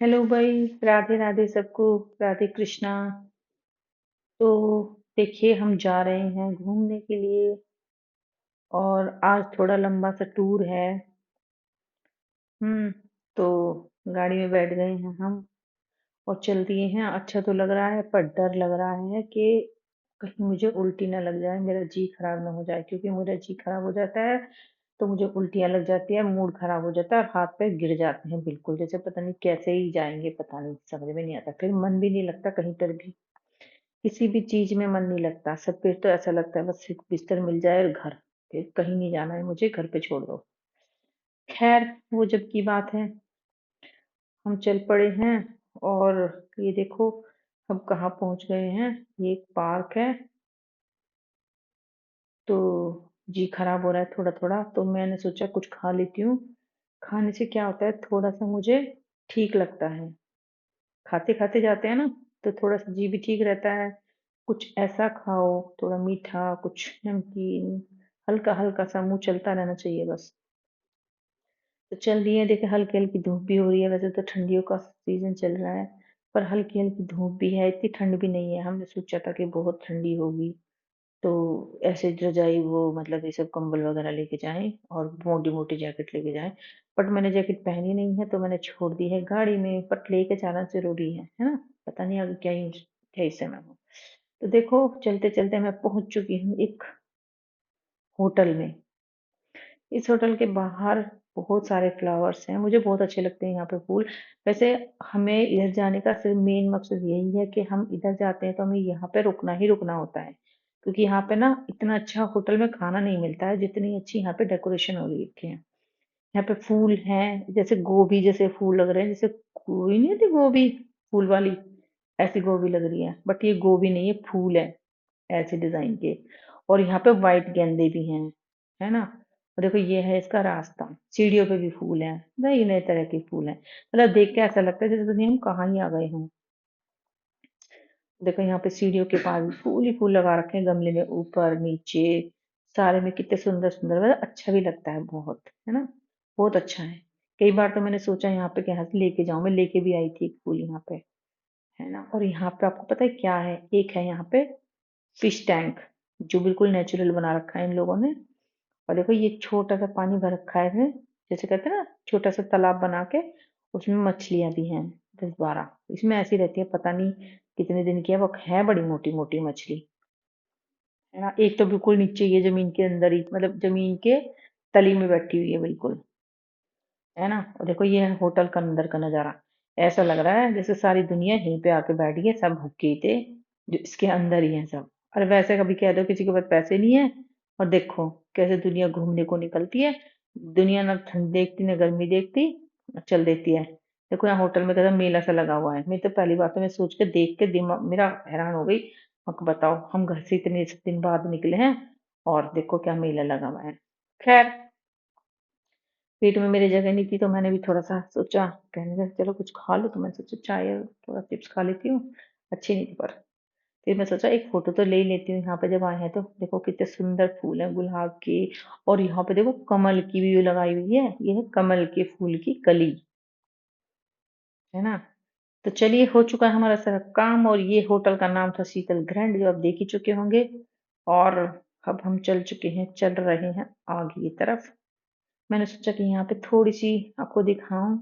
Hello भाई। राधे राधे सबको। राधे कृष्णा। तो देखिए हम जा रहे हैं घूमने के लिए और आज थोड़ा लंबा सा टूर है। हम्म। तो गाड़ी में बैठ गए हैं हम और चल दिए हैं। अच्छा तो लग रहा है पर डर लग रहा है कि कहीं मुझे उल्टी ना लग जाए, मेरा जी खराब ना हो जाए, क्योंकि मेरा जी खराब हो जाता है तो मुझे उल्टियाँ लग जाती है, मूड खराब हो जाता है और हाथ पैर गिर जाते हैं बिल्कुल, जैसे पता नहीं कैसे ही जाएंगे, पता नहीं, समझ में नहीं आता, फिर मन भी नहीं लगता कहीं पर भी, किसी भी चीज में मन नहीं लगता। सब फिर तो ऐसा लगता है बस एक बिस्तर मिल जाए और घर, फिर कहीं नहीं जाना है मुझे, घर पे छोड़ दो। खैर, वो जब की बात है। हम चल पड़े हैं और ये देखो हम कहाँ पहुंच गए हैं। ये एक पार्क है। तो जी खराब हो रहा है थोड़ा थोड़ा, तो मैंने सोचा कुछ खा लेती हूँ। खाने से क्या होता है, थोड़ा सा मुझे ठीक लगता है। खाते खाते जाते हैं ना, तो थोड़ा सा जी भी ठीक रहता है। कुछ ऐसा खाओ, थोड़ा मीठा, कुछ नमकीन, हल्का हल्का सा मुंह चलता रहना चाहिए बस। तो चल रही है, देखे हल्की हल्की धूप भी हो रही है, वैसे तो ठंडियों का सीजन चल रहा है, पर हल्की हल्की धूप भी है, इतनी ठंड भी नहीं है। हमने सोचा था कि बहुत ठंडी होगी, तो ऐसे रजाई वो मतलब ये सब कंबल वगैरह लेके जाएं और मोटी मोटी जैकेट लेके जाएं। बट मैंने जैकेट पहनी नहीं है तो मैंने छोड़ दी है गाड़ी में, बट लेके जाना जरूरी है ना। पता नहीं आगे क्या ही क्या ही समय हो। तो देखो चलते चलते मैं पहुंच चुकी हूँ एक होटल में। इस होटल के बाहर बहुत सारे फ्लावर्स हैं, मुझे बहुत अच्छे लगते हैं यहाँ पे फूल। वैसे हमें इधर जाने का सिर्फ मेन मकसद यही है कि हम इधर जाते हैं तो हमें यहाँ पे रुकना ही रुकना होता है, क्योंकि यहाँ पे ना इतना अच्छा होटल में खाना नहीं मिलता है जितनी अच्छी यहाँ पे डेकोरेशन हो रखी है। यहाँ पे फूल हैं, जैसे गोभी जैसे फूल लग रहे हैं, जैसे कोई नहीं होती गोभी फूल वाली, ऐसी गोभी लग रही है, बट ये गोभी नहीं है, फूल है ऐसे डिजाइन के। और यहाँ पे वाइट गेंदे भी हैं, है ना। और देखो ये है इसका रास्ता, सीढ़ियों पे भी फूल हैं, नई नई तरह के फूल हैं, मतलब देख के ऐसा लगता है जैसे दुनिया हम कहाँ ही आ गए हों। देखो यहाँ पे सीढ़ियों के पास भी फूल ही फूल लगा रखे हैं, गमले में ऊपर नीचे सारे में, कितने सुंदर सुंदर, मतलब अच्छा भी लगता है बहुत, है ना। बहुत अच्छा है। कई बार तो मैंने सोचा यहाँ पे यहाँ से लेके जाऊं, मैं लेके भी आई थी एक फूल यहाँ पे, है ना। और यहाँ पे आपको पता है क्या है, एक है यहाँ पे फिश टैंक, जो बिल्कुल नेचुरल बना रखा है इन लोगों ने। और देखो ये छोटा सा पानी भर रखा है इसमें, जैसे कहते हैं ना छोटा सा तालाब बना के, उसमें मछलियां भी हैं 10-12, इसमें ऐसी रहती है, पता नहीं कितने दिन की है, वो है बड़ी मोटी मोटी मछली, है ना। एक तो बिल्कुल नीचे ही है, जमीन के अंदर ही, मतलब जमीन के तली में बैठी हुई है बिल्कुल, है ना। और देखो ये है होटल का अंदर का नजारा, ऐसा लग रहा है जैसे सारी दुनिया यहीं पे आके बैठ गई है, सब भूखे ही थे जो इसके अंदर ही हैं सब। अरे वैसे कभी कह दो किसी के पास पैसे नहीं है, और देखो कैसे दुनिया घूमने को निकलती है। दुनिया ना ठंड देखती ना गर्मी देखती, चल देती है। देखो यहाँ होटल में कहता मेला सा लगा हुआ है, मैं तो पहली बात तो मैं सोच के देख के दिमाग मेरा हैरान हो गई। मैं बताओ हम घर से इतने दिन बाद निकले हैं और देखो क्या मेला लगा हुआ है। खैर, पेट में मेरे जगह नहीं थी तो मैंने भी थोड़ा सा सोचा, कहने लगा चलो कुछ खा लो, तो मैंने सोचा चाय और थोड़ा चिप्स खा लेती हूँ, अच्छी नहीं थी पर। फिर मैं सोचा एक फोटो तो ले ही लेती हूँ, यहाँ पे जब आए हैं तो देखो कितने सुंदर फूल हैं गुलाब के। और यहाँ पे देखो कमल की भी लगाई हुई है, ये है कमल के फूल की कली, है ना। तो चलिए हो चुका है हमारा सारा काम, और ये होटल का नाम था शीतल ग्रैंड, जो आप देख ही चुके होंगे। और अब हम चल रहे हैं आगे की तरफ। मैंने सोचा कि यहाँ पे थोड़ी सी आपको दिखाऊं।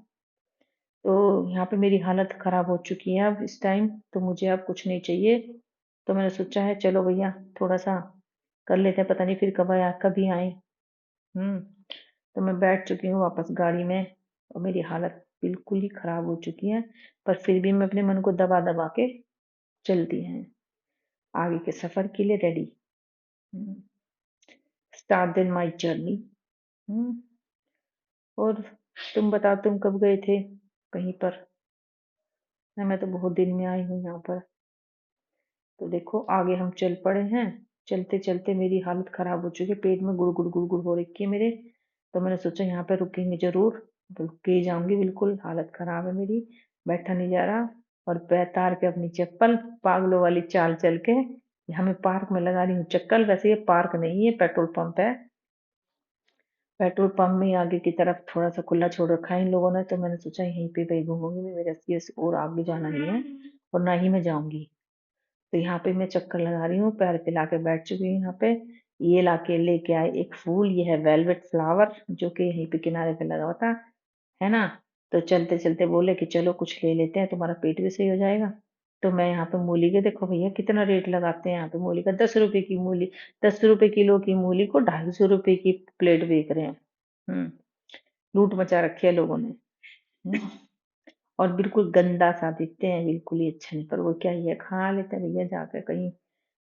तो यहाँ पे मेरी हालत खराब हो चुकी है अब इस टाइम, तो मुझे अब कुछ नहीं चाहिए। तो मैंने सोचा है चलो भैया थोड़ा सा कर लेते हैं, पता नहीं फिर कब आया कभी आए। हम्म। तो मैं बैठ चुकी हूँ वापस गाड़ी में, और मेरी हालत बिल्कुल ही खराब हो चुकी है, पर फिर भी मैं अपने मन को दबा दबा के चलती हैं आगे के सफर के लिए ready. Start then my journey. और तुम बताओ तुम कब गए थे कहीं पर। मैं तो बहुत दिन में आई हूँ यहाँ पर। तो देखो आगे हम चल पड़े हैं। चलते चलते मेरी हालत खराब हो चुकी है, पेट में गुड़ गुड़ गुड़ गुड़ हो रखी है मेरे। तो मैंने सोचा यहाँ पे रुकेंगे जरूर, तो रुक के ही जाऊंगी, बिल्कुल हालत खराब है मेरी, बैठा नहीं जा रहा। और पैर पे अपनी चप्पल पागलों वाली चाल चल के यहाँ मैं पार्क में लगा रही हूँ चक्कर, वैसे ये पार्क नहीं है पेट्रोल पंप है। पेट्रोल पंप में आगे की तरफ थोड़ा सा खुला छोड़ रखा है इन लोगों ने, तो मैंने सोचा यहीं पे भाई घूमूंगी मैं, मेरे से और आगे जाना नहीं है और ना ही मैं जाऊंगी। तो यहाँ पे मैं चक्कर लगा रही हूँ, पैर फैला के बैठ चुकी हूँ यहाँ पे। ये लाके लेके आए एक फूल, ये है वेलवेट फ्लावर, जो कि यहीं पे किनारे पे लगा हुआ था, है ना। तो चलते चलते बोले कि चलो कुछ ले लेते हैं, तुम्हारा पेट भी सही हो जाएगा। तो मैं यहाँ पे मूली के, देखो भैया कितना रेट लगाते हैं यहाँ पे मूली का, 10 रुपए की मूली, 10 रुपए किलो की मूली को 250 रुपए की प्लेट बेच रहे हैं। हम्म। लूट मचा रखी है लोगों ने। हम्म। और बिल्कुल गंदा सा दिखते हैं, बिल्कुल ही अच्छा नहीं, पर वो क्या ही है, खा लेते हैं भैया जाकर कहीं,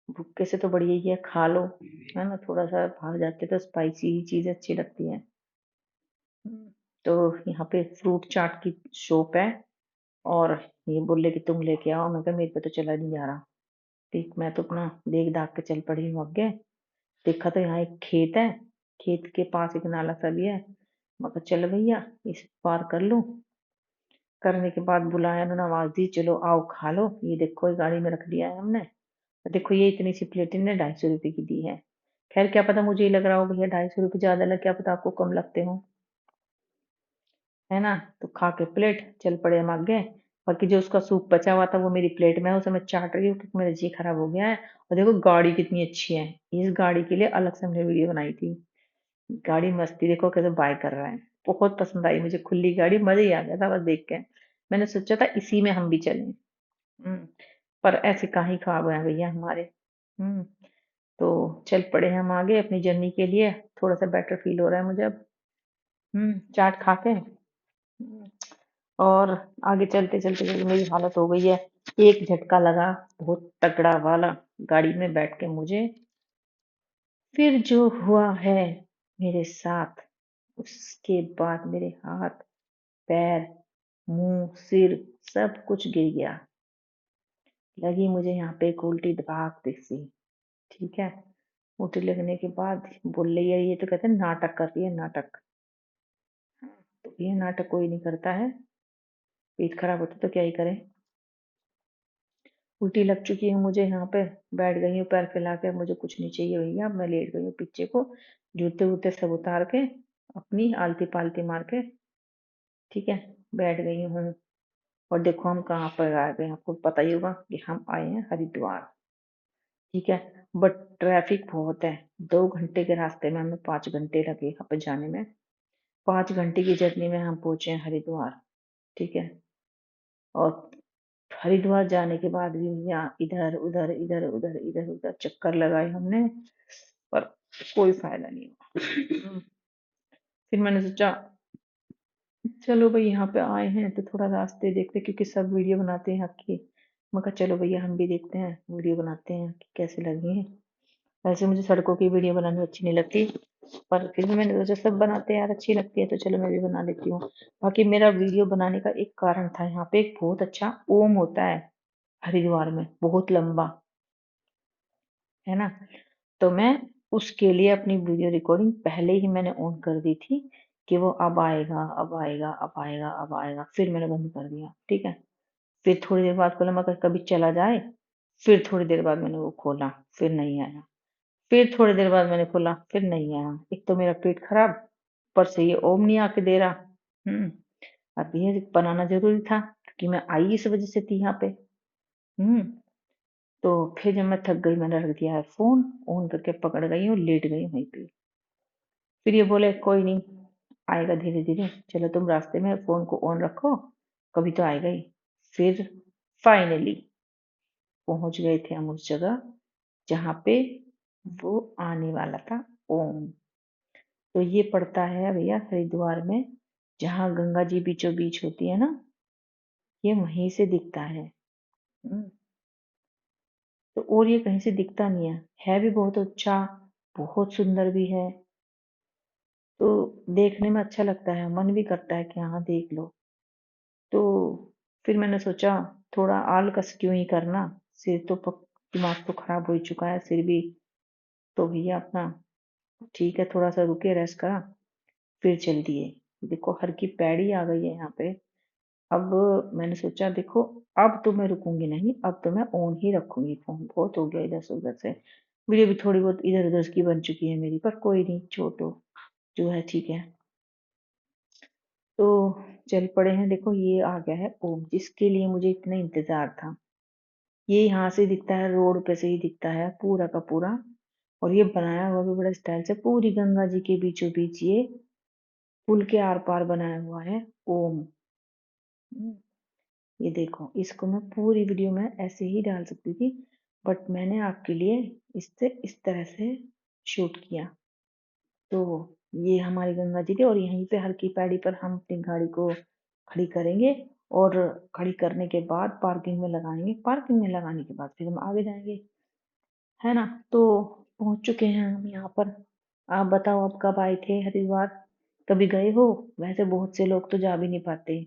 भुक्के से तो बढ़िया ही है, खा लो, है ना। थोड़ा सा बाहर जाते तो स्पाइसी ही चीज अच्छी लगती है। तो यहाँ पे फ्रूट चाट की शॉप है, और ये बोले कि तुम लेके आओ, मैं कहा मेरे पे तो चला नहीं जा रहा। ठीक, मैं तो अपना देख दाख के चल पड़ी हूँ आगे। देखा तो यहाँ एक खेत है, खेत के पास एक नाला सा भी है। मैं कहा चल भैया इस पार कर लूं। करने के बाद बुलाया, उन्होंने आवाज दी, चलो आओ खा लो, ये देखो ये गाड़ी में रख दिया है हमने। देखो ये इतनी सी प्लेट इन्हें 250 रुपए की दी है। खैर क्या पता, मुझे ही लग रहा हो भैया 250 रुपये ज्यादा लग, क्या पता आपको कम लगते हो, है ना। तो खा के प्लेट चल पड़े हम आगे। बाकी जो उसका सूप बचा हुआ था वो मेरी प्लेट में है, उसे मैं चाट रही हूँ क्योंकि मेरा जी खराब हो गया है। और देखो गाड़ी कितनी अच्छी है, इस गाड़ी के लिए अलग से हमने वीडियो बनाई थी। गाड़ी मस्ती, देखो कैसे बाय कर रहा है। बहुत पसंद आई मुझे खुली गाड़ी, मजा ही आ गया था बस देख के। मैंने सोचा था इसी में हम भी चलें। हम्म। पर ऐसे कहाँ ही ख्वाब है भैया हमारे। हम्म। तो चल पड़े हम आगे अपनी जर्नी के लिए, थोड़ा सा बेटर फील हो रहा है मुझे अब। चाट खा के। और आगे चलते चलते चलते मेरी हालत हो गई है। एक झटका लगा बहुत तगड़ा वाला गाड़ी में बैठ के मुझे। फिर जो हुआ है मेरे साथ, उसके बाद मेरे हाथ, पैर, मुंह, सिर, सब कुछ गिर गया। लगी मुझे यहाँ पे एक उल्टी दबाग सी। ठीक है। उल्टी लगने के बाद बोल रही है, ये तो कहते हैं नाटक कर रही है, नाटक। तो ये नाटक कोई नहीं करता है, पेट खराब होता तो क्या ही करे। उल्टी लग चुकी है मुझे यहाँ पे, बैठ गई हूँ पैर फैला के, मुझे कुछ नहीं चाहिए भैया, अब मैं लेट गई हूँ पीछे को, जूते वूते सब उतार के, अपनी आलती पालती मार के। ठीक है। बैठ गई हूँ। और देखो हम कहाँ पर आ गए, आपको पता ही होगा कि हम आए हैं हरिद्वार। ठीक है। बट ट्रैफिक बहुत है। 2 घंटे के रास्ते में हमें 5 घंटे लगे यहाँ पे जाने में। 5 घंटे की जर्नी में हम पहुंचे हैं हरिद्वार। ठीक है। और हरिद्वार जाने के बाद भी भैया इधर उधर इधर उधर इधर उधर चक्कर लगाए हमने, पर कोई फायदा नहीं हुआ। फिर मैंने सोचा चलो भाई यहाँ पे आए हैं तो थोड़ा रास्ते देखते, क्योंकि सब वीडियो बनाते हैं आपकी। मैं कहा चलो भैया हम भी देखते हैं, वीडियो बनाते हैं कि कैसे लगी है। वैसे मुझे सड़कों की वीडियो बनानी अच्छी नहीं लगती, पर फिर भी मैंने सोचा सब बनाते हैं यार, अच्छी लगती है तो चलो मैं भी बना लेती हूँ। बाकी मेरा वीडियो बनाने का एक कारण था, यहाँ पे एक बहुत अच्छा ओम होता है हरिद्वार में, बहुत लंबा, है ना। तो मैं उसके लिए अपनी वीडियो रिकॉर्डिंग पहले ही मैंने ऑन कर दी थी, कि वो अब आएगा अब आएगा अब आएगा अब आएगा, फिर मैंने बंद कर दिया। ठीक है। फिर थोड़ी देर बाद खोला, मगर कभी चला जाए। फिर थोड़ी देर बाद मैंने वो खोला, फिर नहीं आया। फिर थोड़ी देर बाद मैंने खोला, फिर नहीं आया। एक तो मेरा पेट खराब, ऊपर से ये ओम नहीं आके दे रहा। हम्म। अब ये बनाना जरूरी था क्योंकि मैं आई इस वजह से थी यहाँ पे। हम्म। तो फिर जब मैं थक गई, मैंने रख दिया है फोन, ऑन करके पकड़ गई हूँ, लेट गई हूँ वहीं पे। फिर ये बोले कोई नहीं, आएगा धीरे धीरे, चलो तुम रास्ते में फोन को ऑन रखो, कभी तो आएगा ही। फिर फाइनली पहुंच गए थे हम उस जगह जहाँ पे वो आने वाला था, ओम। तो ये पड़ता है भैया हरिद्वार में, जहाँ गंगा जी बीचों बीच होती है ना, ये वहीं से दिखता है। हम्म। तो और ये कहीं से दिखता नहीं है भी बहुत अच्छा, बहुत सुंदर भी है। तो देखने में अच्छा लगता है, मन भी करता है कि हाँ देख लो। तो फिर मैंने सोचा थोड़ा आलकस क्यों ही करना, सिर तो दिमाग तो खराब हो ही चुका है, सिर भी। तो भैया अपना ठीक है, थोड़ा सा रुके, रेस्ट करा, फिर चल दिए। देखो हर की पैड़ी आ गई है यहाँ पे। अब मैंने सोचा देखो, अब तो मैं रुकूंगी नहीं, अब तो मैं ऑन ही रखूंगी फोन, बहुत हो गया इधर से उधर से। वीडियो भी थोड़ी बहुत इधर उधर की बन चुकी है मेरी, पर कोई नहीं, छोड़ो, जो है ठीक है। तो चल पड़े हैं। देखो ये आ गया है ओम, जिसके लिए मुझे इतना इंतजार था। ये यहाँ से दिखता है, रोड पे से ही दिखता है पूरा का पूरा। और ये बनाया हुआ भी बड़ा स्टाइल से, पूरी गंगा जी के बीचों बीच ये पुल के आर पार बनाया हुआ है ओम। हम्म, ये देखो, इसको मैं पूरी वीडियो में ऐसे ही डाल सकती थी, बट मैंने आपके लिए इससे इस तरह से शूट किया। तो ये हमारी गंगा जी थी, और यहीं पे हर की पैड़ी पर हम अपनी गाड़ी को खड़ी करेंगे। और खड़ी करने के बाद पार्किंग में लगाएंगे, पार्किंग में लगाने के बाद फिर हम आगे जाएंगे, है ना। तो पहुंच चुके हैं हम यहाँ पर। आप बताओ, आप कब आए थे हरिद्वार? कभी गए हो? वैसे बहुत से लोग तो जा भी नहीं पाते,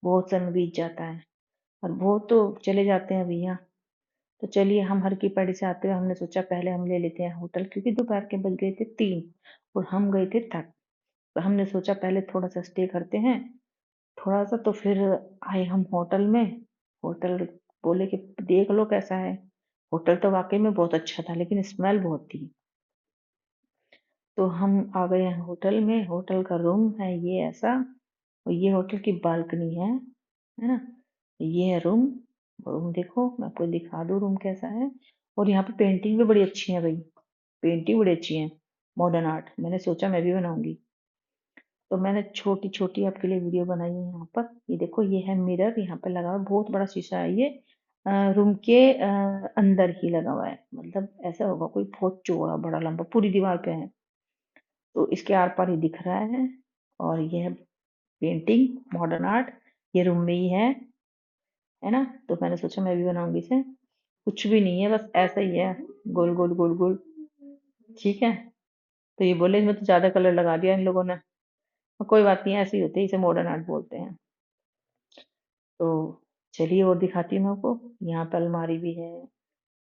बहुत समय बीत जाता है, और बहुत तो चले जाते हैं भैया। तो चलिए, हम हर की पैड़ी से आते हुए हमने सोचा पहले हम ले लेते हैं होटल, क्योंकि दोपहर के बज गए थे 3 और हम गए थे थक। तो हमने सोचा पहले थोड़ा सा स्टे करते हैं, थोड़ा सा, तो फिर आए हम होटल में। होटल बोले कि देख लो कैसा है। होटल तो वाकई में बहुत अच्छा था, लेकिन स्मेल बहुत थी। तो हम आ गए हैं होटल में। होटल का रूम है ये ऐसा, और ये होटल की बालकनी है ना। ये है रूम। रूम देखो, मैं आपको दिखा दूँ रूम कैसा है। और यहाँ पे पेंटिंग भी बड़ी अच्छी है भाई, पेंटिंग बड़ी अच्छी है, मॉडर्न आर्ट। मैंने सोचा मैं भी बनाऊंगी, तो मैंने छोटी छोटी आपके लिए वीडियो बनाई है यहाँ पर। ये देखो, ये है मिरर, यहाँ पे लगा हुआ है, बहुत बड़ा शीशा है ये। रूम के अंदर ही लगा हुआ है, मतलब ऐसा होगा कोई बहुत चौड़ा बड़ा लंबा पूरी दीवार पे है। तो इसके आर पार ही दिख रहा है। और ये है पेंटिंग, मॉडर्न आर्ट, ये रूम में ही है ना। तो मैंने सोचा मैं भी बनाऊंगी इसे। कुछ भी नहीं है, बस ऐसा ही है, गोल गोल गोल गोल। ठीक है। तो ये बोले इसमें तो ज्यादा कलर लगा दिया इन लोगों ने। कोई बात नहीं, ऐसे ही होते हैं, इसे मॉडर्न आर्ट बोलते हैं। तो चलिए और दिखाती हूँ मैं आपको। यहाँ पे अलमारी भी है,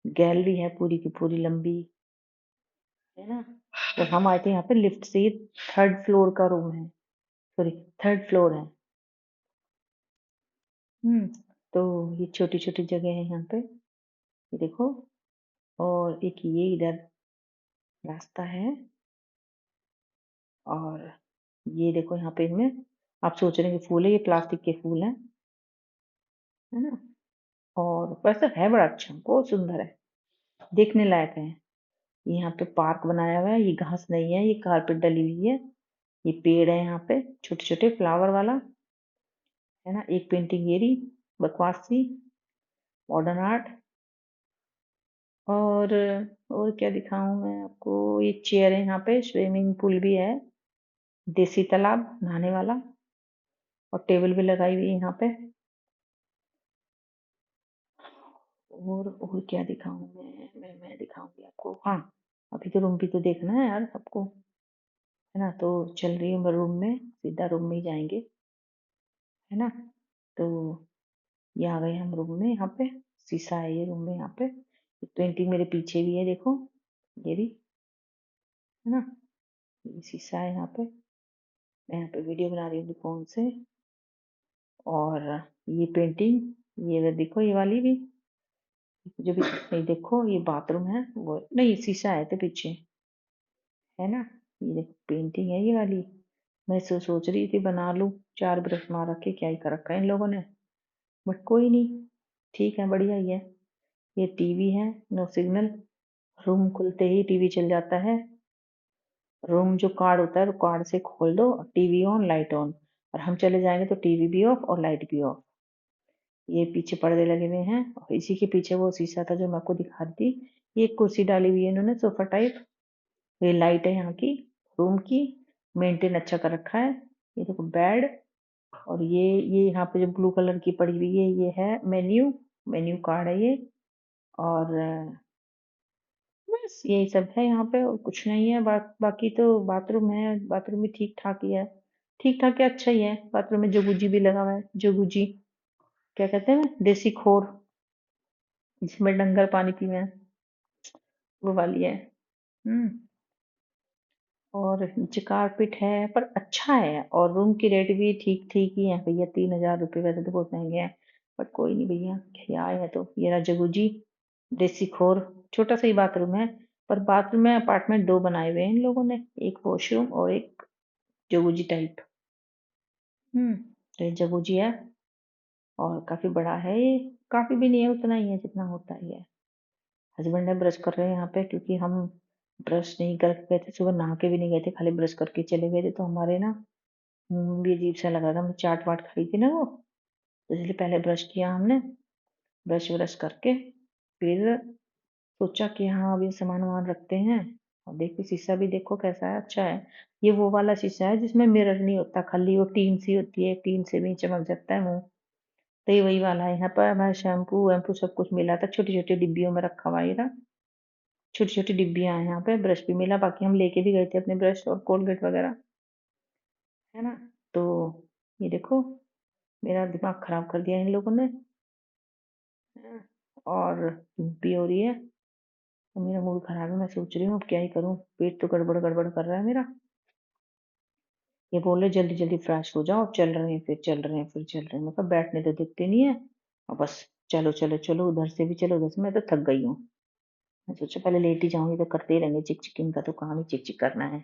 गैलरी है पूरी की पूरी लंबी, है ना। तो हम आए थे यहाँ पे लिफ्ट से, ये 3rd फ्लोर का रूम है, सॉरी 3rd फ्लोर है। हम्म। तो ये छोटी छोटी जगह है यहाँ पे, ये देखो। और एक ये इधर रास्ता है। और ये देखो यहाँ पे इनमें, आप सोच रहे हैं कि फूल है, ये प्लास्टिक के फूल है ना। और वैसे है बड़ा अच्छा, बहुत सुंदर है, देखने लायक है। यहाँ पे पार्क बनाया हुआ है, ये घास नहीं है, ये कारपेट डली हुई है। ये पेड़ है यहाँ पे, छोटे छोटे फ्लावर वाला, है ना। एक पेंटिंग ये रही, बकवास सी, मॉडर्न आर्ट। और और क्या दिखाऊं मैं आपको? ये चेयर है यहाँ पे, स्विमिंग पूल भी है, देसी तालाब नहाने वाला, और टेबल भी लगाई हुई है यहाँ पे। और क्या दिखाऊं मैं दिखाऊंगी आपको, हाँ। अभी तो रूम भी तो देखना है यार सबको, है ना। तो चल रही हूँ मैं रूम में, सीधा रूम में ही जाएंगे, है ना। तो ये आ गए हम रूम में, यहाँ पे शीशा है ये रूम में, यहाँ पे पेंटिंग मेरे पीछे भी है, देखो ये भी, है ना। ये शीशा है यहाँ पे, मैं यहाँ पे वीडियो बना रही हूँ फोन से। और ये पेंटिंग, ये देखो ये वाली भी, जो भी, ये देखो ये बाथरूम है, वो नहीं शीशा है तो पीछे, है ना। ये देखो पेंटिंग है ये वाली। मैं सोच रही थी बना लूं, 4 ब्रश मार रखे, क्या ही कर रखा है इन लोगों ने, बट कोई नहीं, ठीक है, बढ़िया ही है। ये टीवी है, नो सिग्नल, रूम खुलते ही टीवी चल जाता है। रूम जो कार्ड होता है, वो कार्ड से खोल दो, टीवी ऑन लाइट ऑन, और हम चले जाएंगे तो टीवी भी ऑफ और लाइट भी ऑफ। ये पीछे पर्दे लगे हुए हैं, और इसी के पीछे वो शीशा था जो मैं आपको दिखा रही थी। ये एक कुर्सी डाली हुई है इन्होंने, सोफा टाइप। ये लाइट है यहाँ की, रूम की, मेंटेन अच्छा कर रखा है। ये देखो बेड। और ये यहाँ पे जो ब्लू कलर की पड़ी हुई है, ये है मेन्यू, मेन्यू कार्ड है ये। और बस यही सब है यहाँ पे, और कुछ नहीं है। बाकी तो बाथरूम है, बाथरूम भी ठीक ठाक ही है, ठीक ठाक है, अच्छा ही है। बाथरूम में जोगुजी भी लगा हुआ है, जोगुजी क्या कहते हैं, देसी खोर, जिसमें डंगर पानी पीवे, वो वाली है। हम्म। और नीचे कारपेट है, पर अच्छा है, और रूम की रेट भी ठीक ठीक ही है भैया, 3000 रुपये, वैसे तो बहुत महंगे हैं, बट कोई नहीं भैया, क्या है तो। ये रहा जगूजी, देसी खोर, छोटा सा ही बाथरूम है। पर बाथरूम में अपार्टमेंट 2 बनाए हुए हैं इन लोगों ने, एक वॉशरूम और एक जगूजी टाइप। तो ये जगूजी है और काफी बड़ा है ये। काफी भी नहीं है, उतना ही है जितना होता ही है। हस्बैंड ने ब्रश कर रहे हैं यहाँ पे, क्योंकि हम ब्रश नहीं करके गए थे सुबह, नहा के भी नहीं गए थे, खाली ब्रश करके चले गए थे, तो हमारे ना मुंह भी अजीब सा लग रहा था। हमने चाट वाट खाई थी ना वो, तो इसलिए पहले ब्रश किया हमने। ब्रश व्रश करके फिर सोचा कि हाँ अभी सामान वामान रखते हैं। और देखिए शीशा भी देखो कैसा है, अच्छा है। ये वो वाला शीशा है जिसमें मिरर नहीं होता, खाली वो टीन सी होती है, टीन से भी चमक जाता है मुंह। तो ये वही वाला है। यहाँ पर हमारा शैम्पू वैम्पू सब कुछ मिला था, छोटी छोटी डिब्बियों में रखा हुआ ये था। छोटी छोटी डिब्बियां हैं यहाँ पे। ब्रश भी मिला, बाकी हम लेके भी गए थे अपने ब्रश और कोलगेट वगैरह, है ना। तो ये देखो, मेरा दिमाग खराब कर दिया इन लोगों ने, है ना? और भी हो रही है, तो मेरा मूड खराब है। मैं सोच रही हूँ अब क्या ही करूँ, पेट तो गड़बड़ गड़बड़ कर रहा है मेरा। ये बोल रहे जल्दी जल्दी फ्रेश हो जाओ, चल रहे हैं फिर चल रहे हैं फिर चल रहे हैं। मतलब बैठने तो दिखते नहीं है, और बस चलो चलो चलो, उधर से भी चलो उधर से। मैं तो थक गई हूँ। मैं सोचा पहले लेट ही जाऊंगी, तो करते ही रहेंगे चिक चिक, इनका तो काम ही चिक चिक करना है।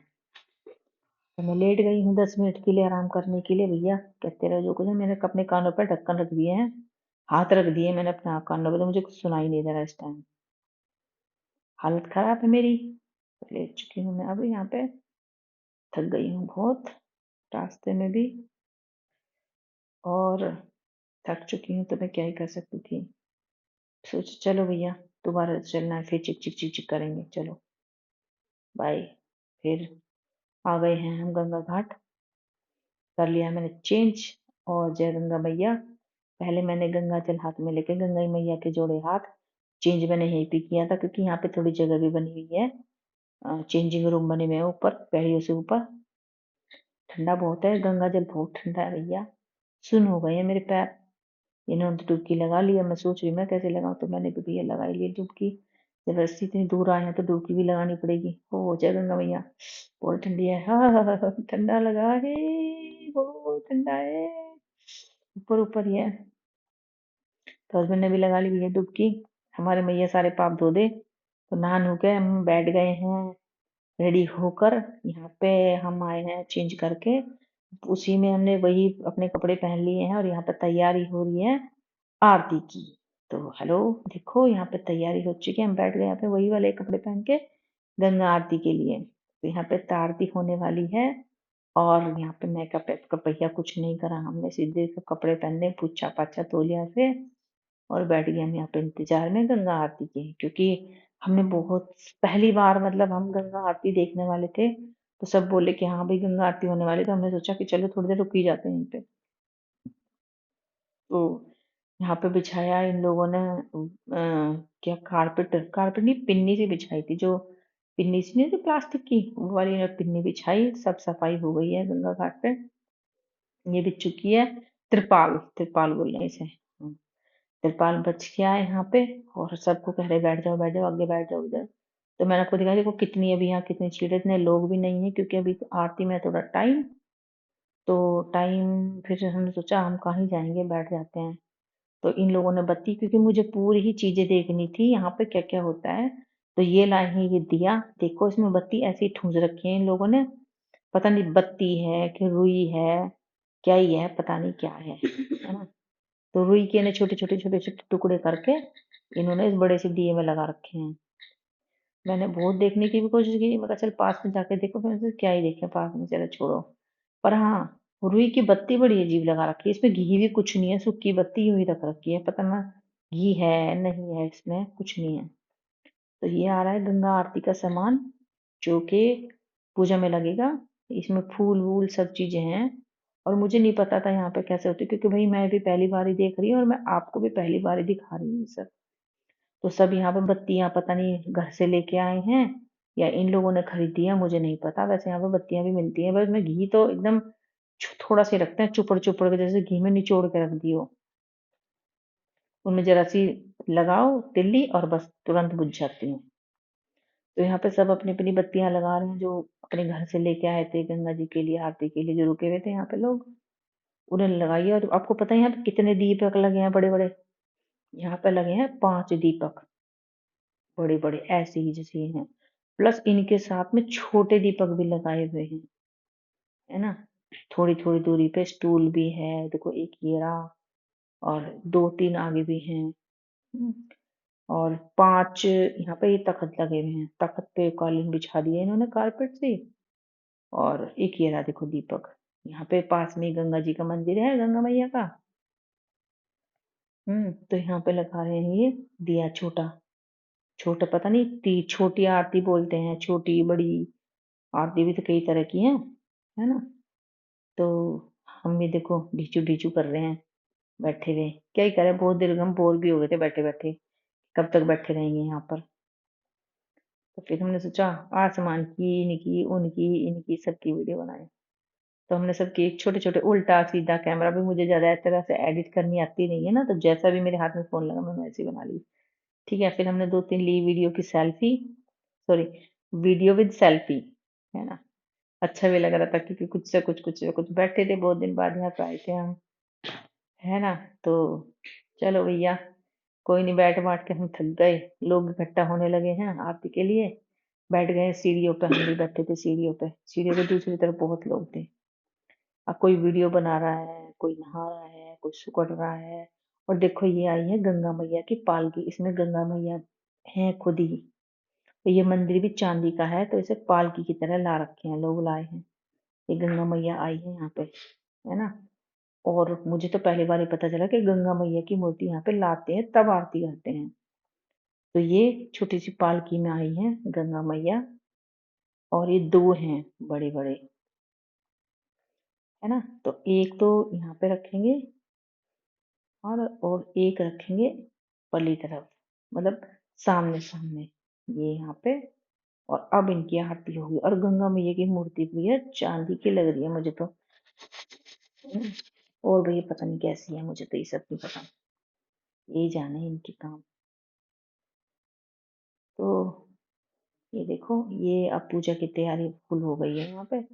तो मैं लेट गई हूँ 10 मिनट के लिए आराम करने के लिए। भैया कहते रहो जो कुछ है। मैंने अपने कानों पर ढक्कन रख दिए हैं, हाथ रख दिए मैंने अपने कानों पर, तो मुझे कुछ सुनाई नहीं दे रहा इस टाइम। हालत खराब है मेरी। तो लेट चुकी हूँ मैं अब यहाँ पे, थक गई हूँ बहुत रास्ते में भी, और थक चुकी हूँ, तो मैं क्या ही कर सकती थी। सोच चलो भैया, दोबारा चलना है फिर चिक चिक चिक चिक करेंगे, चलो बाय। फिर आ गए हैं हम गंगा घाट। कर लिया मैंने चेंज, और जय गंगा मैया। पहले मैंने गंगा जल हाथ में लेके गंगा मैया के जोड़े हाथ। चेंज मैंने यहीं पे किया था, क्योंकि यहाँ पे थोड़ी जगह भी बनी हुई है, चेंजिंग रूम बने हुए हैं ऊपर, पैड़ियों से ऊपर। ठंडा बहुत है, गंगा जल बहुत ठंडा है भैया। सुन हो गए हैं मेरे पैर। इन्होंने तो डुबकी लगा लिया, मैं सोच रही मैं कैसे लगाऊं, तो मैंने भी भैया लगा ही ली डुबकी। जबरदस्ती इतनी दूर आए हैं तो डुबकी भी लगानी पड़ेगी। हो जय गंगा मैया। बहुत ठंडी है, हाँ हाँ हाँ हाँ, ठंडा लगा है, बहुत ठंडा है। ऊपर ऊपर ही है। तो हस्बैंड ने भी लगा ली भैया डुबकी। हमारे मैया सारे पाप धो दे। तो नहा नु के हम बैठ गए हैं रेडी होकर। यहाँ पे हम आए हैं चेंज करके, उसी में हमने वही अपने कपड़े पहन लिए हैं, और यहाँ पे तैयारी हो रही है आरती की। तो हेलो, देखो यहाँ पे तैयारी हो चुकी है, हम बैठ गए यहाँ पे वही वाले कपड़े पहन के गंगा आरती के लिए। तो यहाँ पे आरती होने वाली है, और यहाँ पे मेकअप वेकअप भैया कुछ नहीं करा हमने, सीधे से कपड़े पहने, पूछा पाछा तौलिया से, और बैठ गए हम यहाँ पे इंतजार में गंगा आरती के। क्योंकि हमने बहुत पहली बार, मतलब हम गंगा आरती देखने वाले थे, तो सब बोले कि हाँ भाई गंगा आरती होने वाली, तो हमने सोचा कि चलो थोड़ी देर रुक ही जाते हैं यहीं पे। तो यहाँ पे बिछाया इन लोगों ने, क्या कारपेट, कारपेट नहीं, पिन्नी सी बिछाई थी, जो पिन्नी सी नहीं थी प्लास्टिक की, वो वाली ने पिन्नी बिछाई। सब सफाई हो गई है गंगा घाट पे। ये बिछ चुकी है त्रिपाल, त्रिपाल बोल रहे हैं इसे। तिरपाल बच गया है यहाँ पे, और सबको कह रहे बैठ जाओ आगे, बैठ जाओ इधर। तो मैंने आपको दिखाया देखो कितनी, अभी यहाँ कितनी सीट है, इतने लोग भी नहीं है, क्योंकि अभी आरती में है थोड़ा टाइम। तो टाइम फिर हमने सोचा हम कहाँ ही जाएंगे, बैठ जाते हैं। तो इन लोगों ने बत्ती, क्योंकि मुझे पूरी ही चीजें देखनी थी यहाँ पे क्या क्या होता है। तो ये लाए हैं ये दिया, देखो इसमें बत्ती ऐसी ही ठूंस रखी है इन लोगों ने। पता नहीं बत्ती है कि रुई है, क्या ही है, पता नहीं क्या है ना। तो रुई के ने छोटे छोटे छोटे छोटे टुकड़े करके इन्होंने इस बड़े से दिए में लगा रखे हैं। मैंने बहुत देखने की भी कोशिश की, मैं कहा चल पास में जाके देखो, फिर से क्या ही देखे पास में, चलो छोड़ो। पर हाँ, रुई की बत्ती बड़ी अजीब लगा रखी है, इसमें घी भी कुछ नहीं है, सूखी बत्ती यूं ही रख रखी है, पता ना घी है नहीं है, इसमें कुछ नहीं है। तो ये आ रहा है गंगा आरती का सामान, जो कि पूजा में लगेगा। इसमें फूल वूल सब चीजें हैं, और मुझे नहीं पता था यहाँ पे कैसे होती, क्योंकि भाई मैं भी पहली बार ही देख रही हूँ, और मैं आपको भी पहली बार ही दिखा रही हूँ ये सब। तो सब यहाँ पे बत्तियां पता नहीं घर से लेके आए हैं, या इन लोगों ने खरीदी है, मुझे नहीं पता। वैसे यहाँ पे बत्तियां भी मिलती हैं, बस में घी तो एकदम थोड़ा सा ही रखते हैं, चुपड़ चुपड़ के, जैसे घी में निचोड़ के रख दियो। उनमें जरा सी लगाओ तिल्ली, और बस तुरंत बुझ जाती है। तो यहाँ पे सब अपनी अपनी बत्तियां लगा रहे हैं, जो अपने घर से लेके आए थे गंगा जी के लिए, आरती के लिए, जो रुके हुए थे यहाँ पे लोग, उन्होंने लगाई है। और आपको पता है यहाँ पे कितने दीपक लगे हैं बड़े बड़े? यहाँ पे लगे हैं 5 दीपक, बड़े बड़े ऐसे ही जैसे ही हैं, प्लस इनके साथ में छोटे दीपक भी लगाए हुए हैं। है ना। थोड़ी थोड़ी दूरी पे स्टूल भी है, देखो एक ये रहा, और 2-3 आगे भी हैं। हम्म, और 5 यहाँ पे ये तख्त लगे हुए हैं, तख्त पे कालीन बिछा दिए इन्होंने कारपेट से। और एक ये रहा देखो दीपक, यहाँ पे पास में ही गंगा जी का मंदिर है, गंगा मैया का। तो यहाँ पे लगा रहे हैं ये दिया, छोटा छोटा, पता नहीं छोटी आरती बोलते हैं, छोटी बड़ी आरती भी तो कई तरह की है ना। तो हम ये देखो ढीचू ढीचू कर रहे हैं बैठे हुए, क्या ही करें, बहुत देर हम बोर भी हो गए थे बैठे बैठे, कब तक बैठे रहेंगे यहाँ पर। तो फिर हमने सोचा आसमान की, इनकी, उनकी, इनकी, सबकी वीडियो बनाए। तो हमने सबकी एक छोटे छोटे उल्टा सीधा कैमरा भी, मुझे ज्यादा इस तरह से एडिट करनी आती नहीं है ना, तो जैसा भी मेरे हाथ में फोन लगा मैंने वैसे ही बना ली। ठीक है, फिर हमने 2-3 ली वीडियो की selfie, sorry, video with selfie, है ना। अच्छा भी लग रहा था क्योंकि कुछ से कुछ बैठे थे, बहुत दिन बाद यहाँ पे आए थे हम, है ना। तो चलो भैया, कोई नहीं, बैठ बाट के हम थक गए, लोग इकट्ठा होने लगे हैं आरती के लिए। बैठ गए सीढ़ियों पे, हम भी बैठे थे सीढ़ियों पे, सीढ़ियों के दूसरी तरफ बहुत लोग थे। अब कोई वीडियो बना रहा है, कोई नहा रहा है, कोई सुकड़ रहा है। और देखो ये आई है गंगा मैया की पालकी, इसमें गंगा मैया है खुद ही। तो ये मंदिर भी चांदी का है, तो इसे पालकी की तरह ला रखे हैं, लोग लाए हैं। ये गंगा मैया आई है यहाँ पे, है ना। और मुझे तो पहली बार ही पता चला कि गंगा मैया की मूर्ति यहाँ पे लाते हैं तब आरती करते हैं। तो ये छोटी सी पालकी में आई है गंगा मैया, और ये 2 हैं बड़े बड़े, है ना। तो एक तो यहाँ पे रखेंगे, और एक रखेंगे पल्ली तरफ, मतलब सामने सामने, ये यहाँ पे। और अब इनकी आरती होगी, और गंगा मैया की मूर्ति भी है, चांदी की लग रही है मुझे तो। और भैया पता नहीं कैसी है, मुझे तो ये सब नहीं पता, यही जाने इनके काम। तो ये देखो, ये अब पूजा की तैयारी फुल हो गई है यहाँ पे,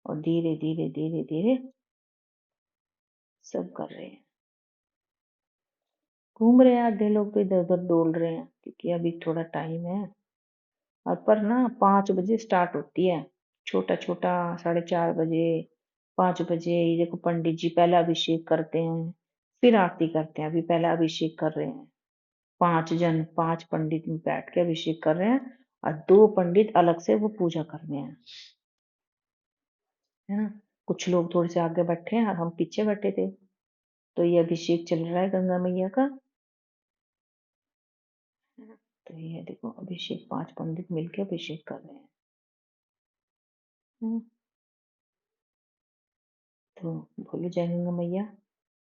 और धीरे धीरे धीरे धीरे सब कर रहे हैं, घूम रहे हैं, आधे लोग तो इधर उधर डोल रहे हैं क्योंकि अभी थोड़ा टाइम है। और पर ना 5 बजे स्टार्ट होती है, छोटा छोटा, 4:30 बजे, 5 बजे। ये देखो पंडित जी पहले अभिषेक करते हैं, फिर आरती करते हैं। अभी पहले अभिषेक कर रहे हैं, 5 जन, 5 पंडित बैठ के अभिषेक कर रहे हैं, और 2 पंडित अलग से वो पूजा कर रहे हैं, है ना। कुछ लोग थोड़े से आगे बैठे हैं और हम पीछे बैठे थे। तो ये अभिषेक चल रहा है गंगा मैया का, है ना। तो ये देखो अभिषेक, 5 पंडित मिलके अभिषेक कर रहे हैं। तो बोलो जय गंगा मैया।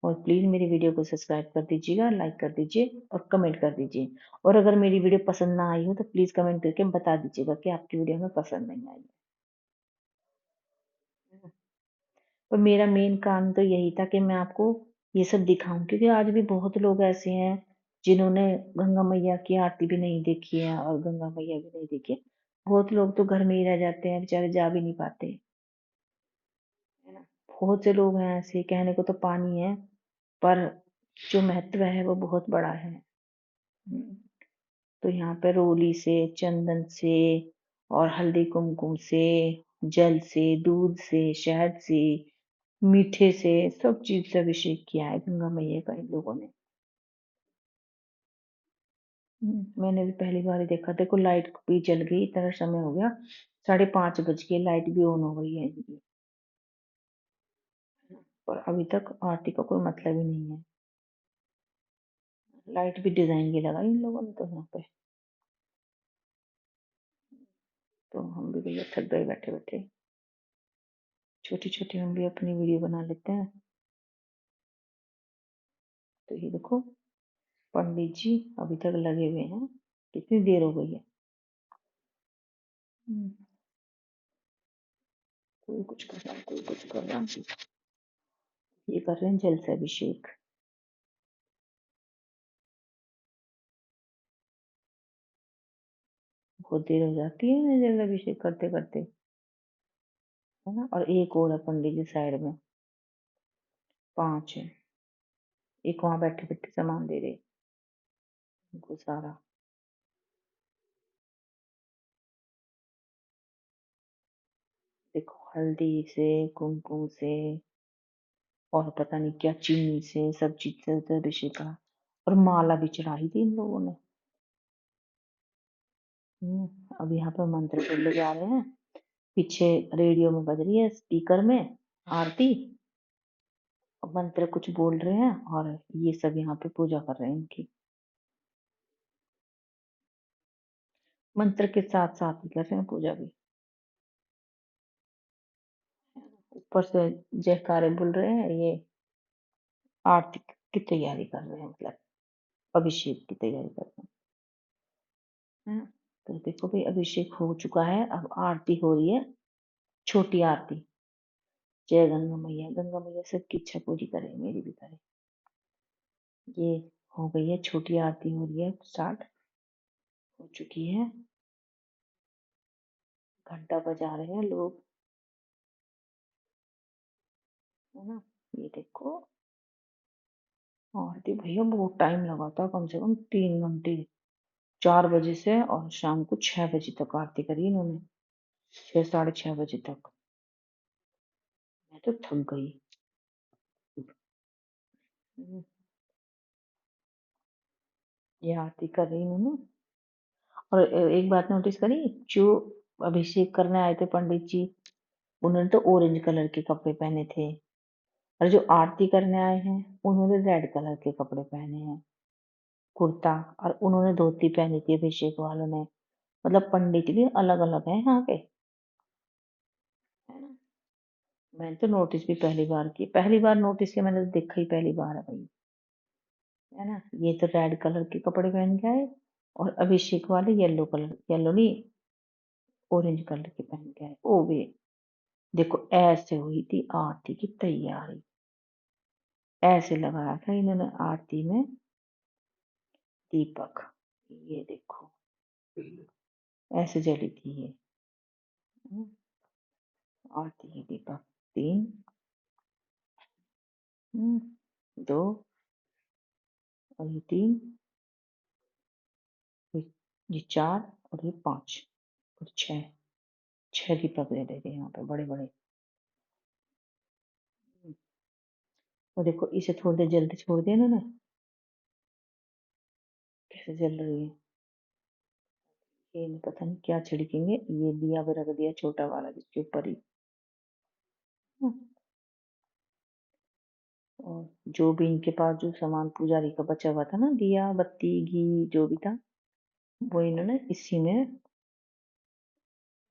और प्लीज मेरी वीडियो को सब्सक्राइब कर दीजिएगा, लाइक कर दीजिए और कमेंट कर दीजिए। और अगर मेरी वीडियो पसंद ना आई हो तो प्लीज कमेंट करके बता दीजिएगा कि आपकी वीडियो हमें पसंद नहीं आई है। और मेरा मेन काम तो यही था कि मैं आपको ये सब दिखाऊं, क्योंकि आज भी बहुत लोग ऐसे हैं जिन्होंने गंगा मैया की आरती भी नहीं देखी है और गंगा मैया भी नहीं देखी है। बहुत लोग तो घर में ही रह जाते हैं, बेचारे जा भी नहीं पाते, है ना। बहुत से लोग हैं ऐसे, कहने को तो पानी है, पर जो महत्व है वो बहुत बड़ा है। हम्म, तो यहाँ पे रोली से, चंदन से, और हल्दी कुमकुम से, जल से, दूध से, शहद से, मीठे से, सब चीज से अभिषेक किया है गंगा मैया का इन लोगों ने। मैंने भी पहली बार ही देखा, देखो लाइट भी जल गई, इतना समय हो गया, 5:30 बज के लाइट भी ऑन हो गई है इनकी, पर अभी तक आरती का कोई मतलब ही नहीं है। लाइट भी डिजाइन की लगाई इन लोगों ने तो यहाँ पे। तो हम भी भैया थक गए बैठे बैठे, छोटी छोटी हम भी अपनी वीडियो बना लेते हैं। तो ये देखो पंडित जी अभी तक लगे हुए हैं, कितनी देर हो गई है। हम्म, कोई कुछ कर रहा है, कोई कुछ कर रहा है। ये कर रहे हैं जल से अभिषेक। बहुत देर हो जाती है जल अभिषेक करते करते, है ना। और एक और है पंडित जी साइड में, 5 है। एक वहां बैठे बैठे सामान दे रहे उनको सारा। देखो हल्दी से, कुमकुम से और पता नहीं क्या चीनी से, सब चीज से तो अभिषेक का। और माला भी चढ़ाई थी इन लोगों ने। अब यहाँ पे मंत्र बोले जा रहे हैं, पीछे रेडियो में बज रही है, स्पीकर में आरती, और मंत्र कुछ बोल रहे हैं, और ये सब यहाँ पे पूजा कर रहे हैं इनकी। मंत्र के साथ साथ ही कर रहे हैं पूजा भी। ऊपर से जयकारे बोल रहे हैं, ये आरती की तैयारी कर रहे हैं, मतलब अभिषेक की तैयारी कर रहे हैं। तो देखो भाई, अभिषेक हो चुका है, अब आरती हो रही है, छोटी आरती। जय गंगा मैया सबकी इच्छा पूरी करे, मेरी भी करे। ये हो गई है, छोटी आरती हो रही है, स्टार्ट हो चुकी है। घंटा बजा रहे हैं लोग, है ना। ये देखो आरती, भैया बहुत टाइम लगा था, कम से कम 3 घंटे, 4 बजे से और शाम को 6 बजे तक आरती करी इन्होंने, 6 साढ़े 6 बजे तक। मैं तो थक गई। हम्म, ये आरती कर रही इन्होंने। और एक बात नोटिस करी, जो अभिषेक करने आए थे पंडित जी, उन्होंने तो ऑरेंज कलर के कपड़े पहने थे, और जो आरती करने आए हैं उन्होंने रेड कलर के कपड़े पहने हैं, कुर्ता, और उन्होंने धोती पहनी थी अभिषेक वालों ने। मतलब पंडित भी अलग अलग है यहाँ पे, है ना। मैंने तो नोटिस भी पहली बार की, पहली बार नोटिस किया मैंने, तो देखा ही पहली बार है भाई, है ना। ये तो रेड कलर के कपड़े पहन के आए, और अभिषेक वाले येलो कलर, येलो नहीं, ऑरेंज कलर के पहन के आए। ओ वे देखो, ऐसे हुई थी आरती की तैयारी, ऐसे लगाया था इन्होंने आरती में दीपक। ये देखो, ऐसे जली थी ये। हम्म, आरती की दीपक 3, 2, और ये 3, ये 4, और ये 5, और 6, 6 दीपक दे देते यहाँ पे बड़े बड़े। और देखो, इसे थोड़ी देर जल्दी छोड़ दिया इन्होंने, कैसे जल रही है। ये नहीं, पता नहीं क्या छिड़केंगे, ये दिया भी रख दिया छोटा वाला जिसके ऊपर ही। हम्म, और जो भी इनके पास जो सामान पुजारी का बचा हुआ था ना, दिया बत्ती घी जो भी था, वो इन्होंने इसी में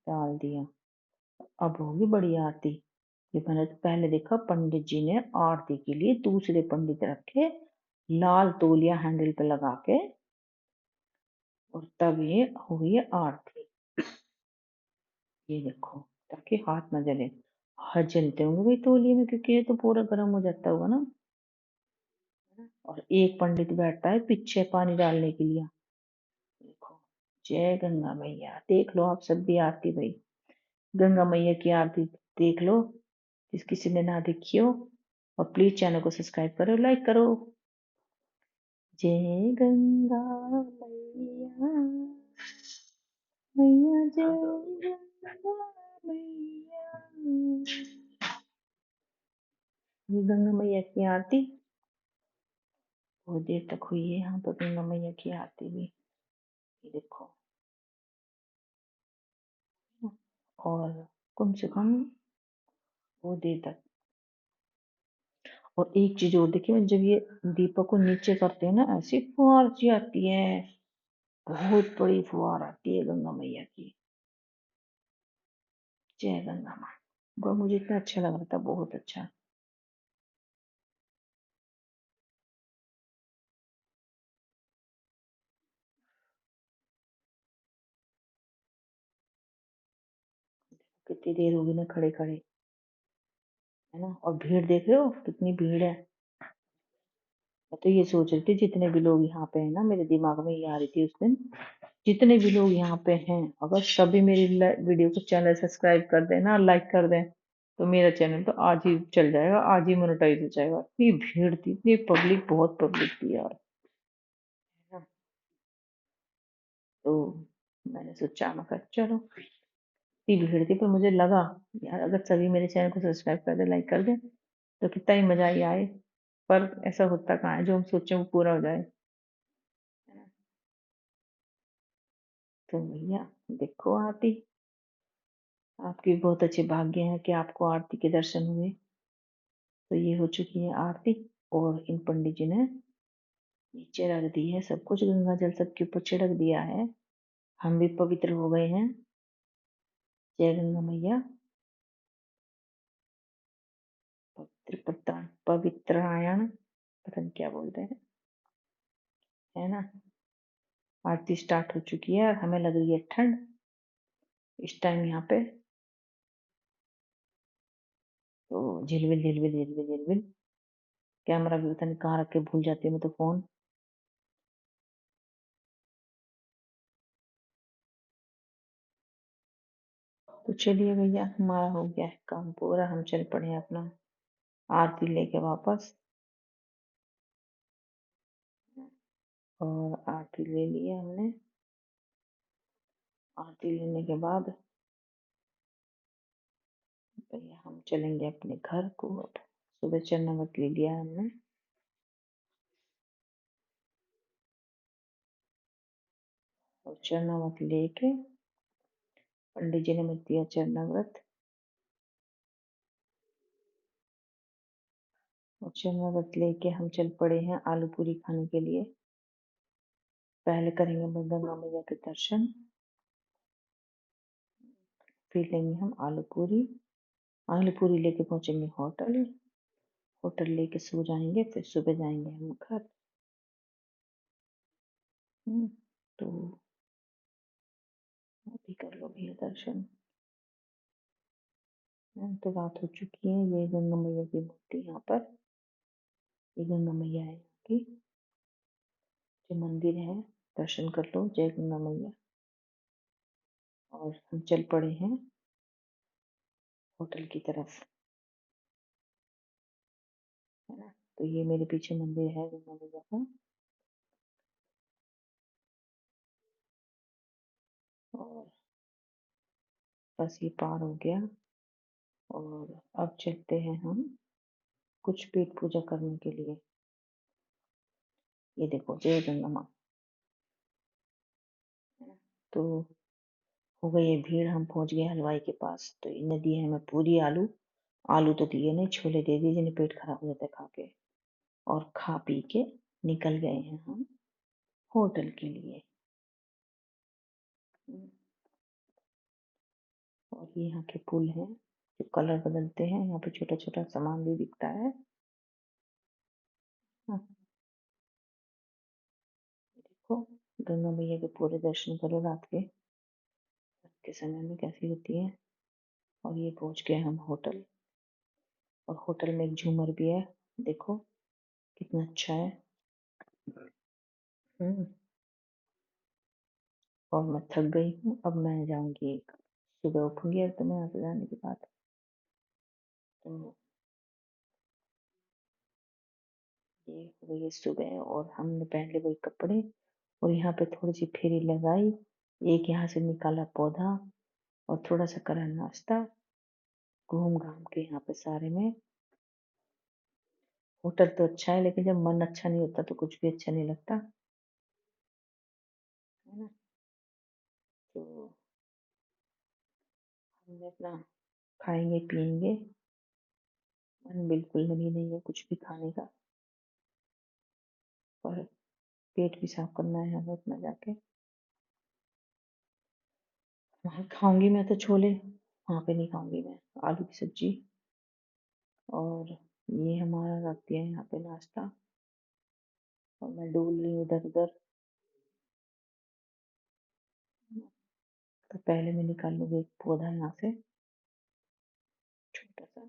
डाल दिया। अब होगी बड़ी आरती। ये मैंने तो पहले देखा, पंडित जी ने आरती के लिए दूसरे पंडित रखे, लाल तौलिया हैंडल पे लगा के, और तब ये हुई है आरती। ये देखो, ताकि हाथ ना जले। हाथ जलते होंगे भाई तौलिए में, क्योंकि ये तो पूरा गर्म हो जाता होगा ना। और एक पंडित बैठता है पीछे पानी डालने के लिए। देखो, जय गंगा मैया, देख लो आप सब भी आरती भाई, गंगा मैया की आरती देख लो, जिस किसी ने ना देखी हो। और प्लीज चैनल को सब्सक्राइब करो, लाइक करो। जय गंगा मैया, मैया जय गंगा मैया। ये गंगा मैया की आरती बहुत देर तक हुई है यहाँ पर, गंगा मैया की आरती भी। ये देखो, और कम से कम बहुत देर तक। और एक चीज और देखिए, जब ये दीपक को नीचे करते हैं ना, ऐसी फुहार सी आती है, बहुत बड़ी फुहार आती है गंगा मैया की। जय गंगा माँ। वो मुझे इतना अच्छा लग रहा था, बहुत अच्छा। कितनी देर होगी ना खड़े खड़े, है ना। और भीड़ देख रहे हो कितनी भीड़ है। मैं तो ये सोच रही थी, जितने भी लोग यहाँ पे हैं ना, मेरे दिमाग में ये आ रही थी उस दिन, जितने भी लोग यहाँ पे हैं, अगर सभी मेरी वीडियो को चैनल सब्सक्राइब कर दें ना, लाइक कर दें, तो मेरा चैनल तो आज ही चल जाएगा, आज ही मोनेटाइज हो जाएगा। इतनी भीड़ थी, इतनी पब्लिक, बहुत पब्लिक थी यार, है ना। तो मैंने सोचा, मैं कहा चलो इतनी भीड़ थी, पर मुझे लगा यार अगर सभी मेरे चैनल को सब्सक्राइब कर दे, लाइक कर दे, तो कितना ही मजा ही आए। पर ऐसा होता कहाँ है, जो हम सोचे वो पूरा हो जाए, है ना। तो भैया देखो आरती, आपके भी बहुत अच्छे भाग्य हैं कि आपको आरती के दर्शन हुए। तो ये हो चुकी है आरती, और इन पंडित जी ने नीचे रख दी है सब कुछ, गंगा जल सबके ऊपर छिड़क दिया है। हम भी पवित्र हो गए हैं। जय गंगा मैया। पवित्रायण, पता नहीं क्या बोलते हैं, है ना। आरती स्टार्ट हो चुकी है और हमें लग रही है ठंड इस टाइम यहाँ पे। तो झिलविल झिलविल झिलविल झिलविल। कैमरा भी पता नहीं कहाँ रख के भूल जाती हूँ मैं तो फोन। तो चलिए भैया, हमारा हो गया है काम पूरा, हम चल पड़े हैं अपना आरती लेके वापस। और आरती ले लिया हमने। आरती लेने के बाद भैया हम चलेंगे अपने घर को अब। सुबह चरणामृत ले लिया हमने, और चरणामृत लेके पंडित जी ने मुझे दिया चरणामृत, और चरणामृत लेके हम चल पड़े हैं आलू पूरी खाने के लिए। पहले करेंगे हम गंगा मैया के दर्शन, फिर लेंगे हम आलू पूरी। आलू पूरी लेके पहुंचेंगे होटल, होटल लेके सो जाएंगे, फिर सुबह जाएंगे हम घर। हम्म, तो अभी कर लो भैया दर्शन। तो रात हो चुकी है। ये गंगा मैया की मूर्ति यहाँ पर, ये गंगा मैया है यहाँ की, जो मंदिर है। दर्शन कर लो, जय गंगा मैया। और हम चल पड़े हैं होटल की तरफ, है ना। तो ये मेरे पीछे मंदिर है गंगा मैया का। और बस ये पार हो गया, और अब चलते हैं हम कुछ पेट पूजा करने के लिए। ये देखो, जय गंगा माँ, है ना। तो हो गई है भीड़, हम पहुंच गए हलवाई के पास। तो इन्हें दिए हमें पूरी आलू, आलू तो दिए नहीं, छोले दे दिए, जिन्हें पेट खराब हो जाता है खा के। और खा पी के निकल गए हैं हम होटल के लिए। और ये यहाँ के पुल हैं जो कलर बदलते हैं, यहाँ पे छोटा छोटा सामान भी बिकता है। हाँ, देखो, गंगा मैया के पूरे दर्शन करो रात के समय में कैसी होती है। और ये पहुंच गए हम होटल, और होटल में एक झूमर भी है, देखो कितना अच्छा है। हम्म, और मैं थक गई हूँ, अब मैं जाऊंगी, सुबह उठूंगी अब तो मैं यहाँ से जाने के बाद। तो ये हो गई है सुबह, और हमने पहन लिए वही कपड़े, और यहाँ पे थोड़ी सी फेरी लगाई, एक यहाँ से निकाला पौधा, और थोड़ा सा करा नाश्ता, घूम घाम के यहाँ पे सारे में। होटल तो अच्छा है, लेकिन जब मन अच्छा नहीं होता तो कुछ भी अच्छा नहीं लगता, है ना। तो हमने अपना खाएंगे पिएंगे, मन बिल्कुल नहीं नहीं है कुछ भी खाने का, पर पेट भी साफ करना है हमें अपना जाके। वहाँ खाऊंगी मैं तो छोले, वहाँ पे नहीं खाऊंगी मैं आलू की सब्जी। और ये हमारा रख दिया है यहाँ पे नाश्ता, और मैं डोल रही हूँ इधर उधर। तो पहले मैं निकाल लूंगी एक पौधा यहाँ से, छोटा सा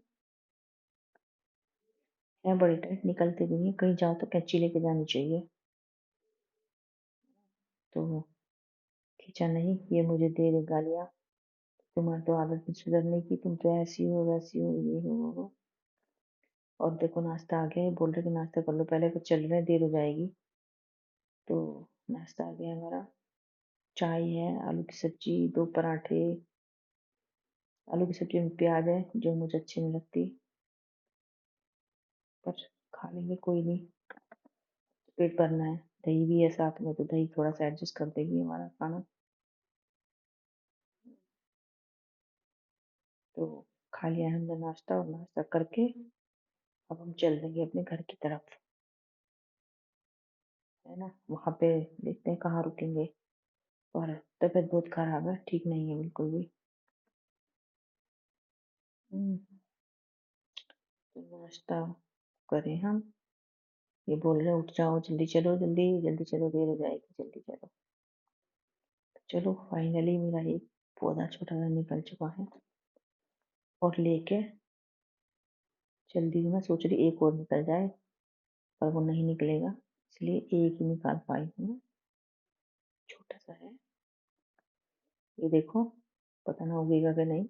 है, बड़ी टाइट निकलते भी नहीं, कहीं जाओ तो कैंची लेके जानी चाहिए। तो खींचा नहीं, ये मुझे दे दे गालियाँ, तुम्हारी तो आदत नहीं सुधरने की, तुम तो ऐसी हो वैसी हो, ये हो वो हो। और देखो नाश्ता आ गया है, बोल रहे कि नाश्ता कर लो पहले, फिर चल रहे हैं देर हो जाएगी। तो नाश्ता आ गया हमारा, चाय है, आलू की सब्जी, दो पराठे, आलू की सब्जी में प्याज है जो मुझे अच्छी नहीं लगती, पर खा लेंगे, कोई नहीं, पेट भरना है। दही भी है साथ में, तो दही थोड़ा सा एडजस्ट कर देगी हमारा खाना। तो खा लिया हमने नाश्ता, और नाश्ता करके अब हम चल देंगे अपने घर की तरफ, है ना। वहां पे देखते हैं कहाँ रुकेंगे। और तबीयत बहुत खराब है, ठीक नहीं है बिल्कुल भी। हम्म, तो नाश्ता करें हम। ये बोल रहे हैं उठ जाओ, जल्दी चलो, जल्दी जल्दी चलो, देर हो जाएगी, जल्दी चलो। चलो फाइनली मेरा एक पौधा छोटा सा निकल चुका है, और लेके जल्दी मैं सोच रही एक और निकल जाए, पर वो नहीं निकलेगा, इसलिए एक ही निकाल पाई हूँ। छोटा सा है, ये देखो, पता ना उगेगा कि नहीं।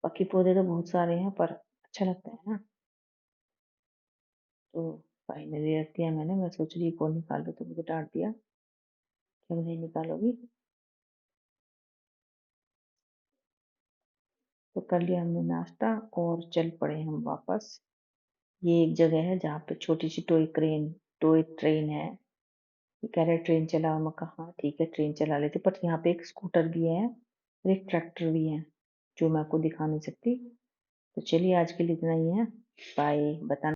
बाकी पौधे तो बहुत सारे हैं, पर अच्छा लगता है ना। तो फाइनली रख दिया मैंने। मैं सोच रही कौन निकाल लो, तो मुझे डांट दिया, क्यों नहीं निकालोगी। तो कर लिया हमने नाश्ता, और चल पड़े हम वापस। ये एक जगह है जहाँ पे छोटी सी टॉय ट्रेन है। ये कह रहे ट्रेन चलाओ, मैं कहा हाँ ठीक है ट्रेन चला लेते, बट यहाँ पे एक स्कूटर भी है और एक ट्रैक्टर भी है, जो मैं आपको दिखा नहीं सकती। तो चलिए आज के लिए इतना ही है। बाय। बताना